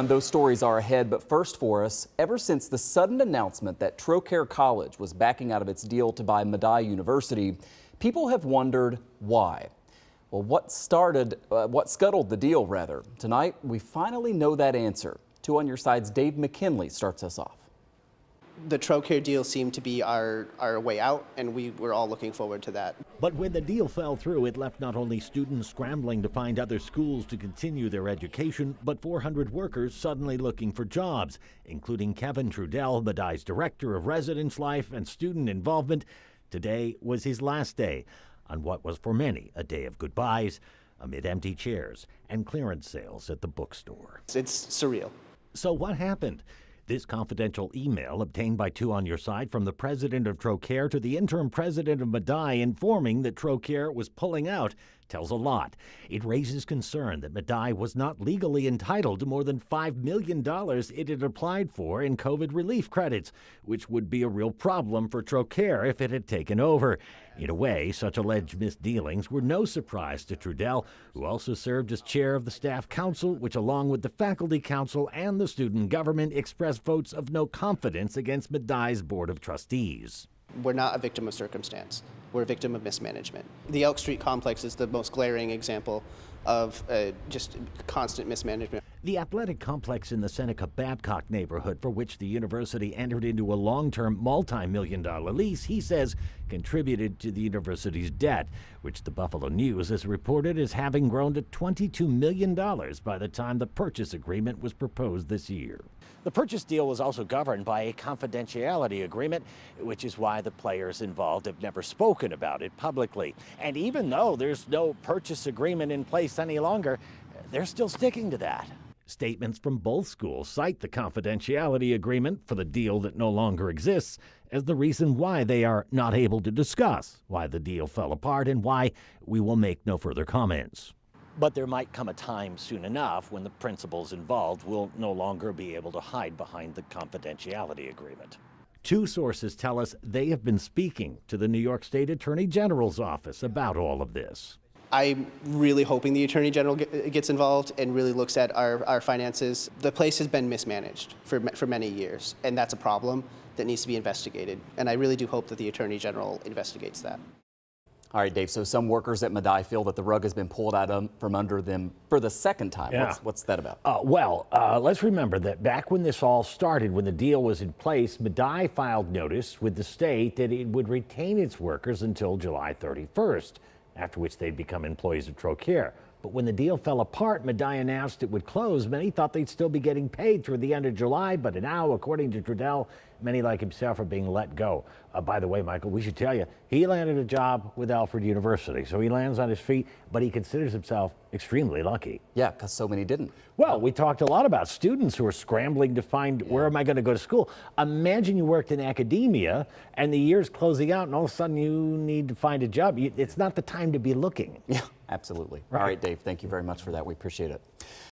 And those stories are ahead, but first for us, ever since the sudden announcement that Trocaire College was backing out of its deal to buy Medaille University, people have wondered why. Well, what scuttled the deal, rather? Tonight, we finally know that answer. 2 on Your Side's Dave McKinley starts us off. The Trocaire deal seemed to be our way out, and we were all looking forward to that. But when the deal fell through, it left not only students scrambling to find other schools to continue their education, but 400 workers suddenly looking for jobs, including Kevin Trudell, Medaille's director of residence life and student involvement. Today was his last day on what was for many a day of goodbyes amid empty chairs and clearance sales at the bookstore. It's surreal. So what happened? This confidential email obtained by 2 on Your Side from the president of Trocaire to the interim president of Medaille informing that Trocaire was pulling out tells a lot. It raises concern that Medaille was not legally entitled to more than $5 million it had applied for in COVID relief credits, which would be a real problem for Trocaire if it had taken over. In a way, such alleged misdealings were no surprise to Trudell, who also served as chair of the staff council, which along with the faculty council and the student government expressed votes of no confidence against Medaille's board of trustees. We're not a victim of circumstance. We're a victim of mismanagement. The Elk Street complex is the most glaring example of just constant mismanagement. The athletic complex in the Seneca Babcock neighborhood, for which the university entered into a long-term multi-million-dollar lease, he says contributed to the university's debt, which the Buffalo News has reported as having grown to $22 million by the time the purchase agreement was proposed this year. The purchase deal was also governed by a confidentiality agreement, which is why the players involved have never spoken about it publicly. And even though there's no purchase agreement in place any longer, they're still sticking to that. Statements from both schools cite the confidentiality agreement for the deal that no longer exists as the reason why they are not able to discuss why the deal fell apart and why we will make no further comments. But there might come a time soon enough when the principals involved will no longer be able to hide behind the confidentiality agreement. 2 sources tell us they have been speaking to the New York State Attorney General's office about all of this. I'm really hoping the Attorney General gets involved and really looks at our finances. The place has been mismanaged for many years, and that's a problem that needs to be investigated. And I really do hope that the Attorney General investigates that. All right, Dave, so some workers at Medaille feel that the rug has been pulled out from under them for the second time. Yeah. What's that about? Let's remember that back when this all started, when the deal was in place, Medaille filed notice with the state that it would retain its workers until July 31st, after which they'd become employees of Trocaire. But when the deal fell apart, Medaille announced it would close. Many thought they'd still be getting paid through the end of July, but now, according to Trudell, many like himself are being let go. By the way, Michael, we should tell you, he landed a job with Alfred University, so he lands on his feet, but he considers himself extremely lucky. Yeah, because so many didn't. Well, we talked a lot about students who are scrambling to find where am I going to go to school. Imagine you worked in academia and the year's closing out and all of a sudden you need to find a job. It's not the time to be looking. Yeah, absolutely. Right. All right, Dave, thank you very much for that. We appreciate it.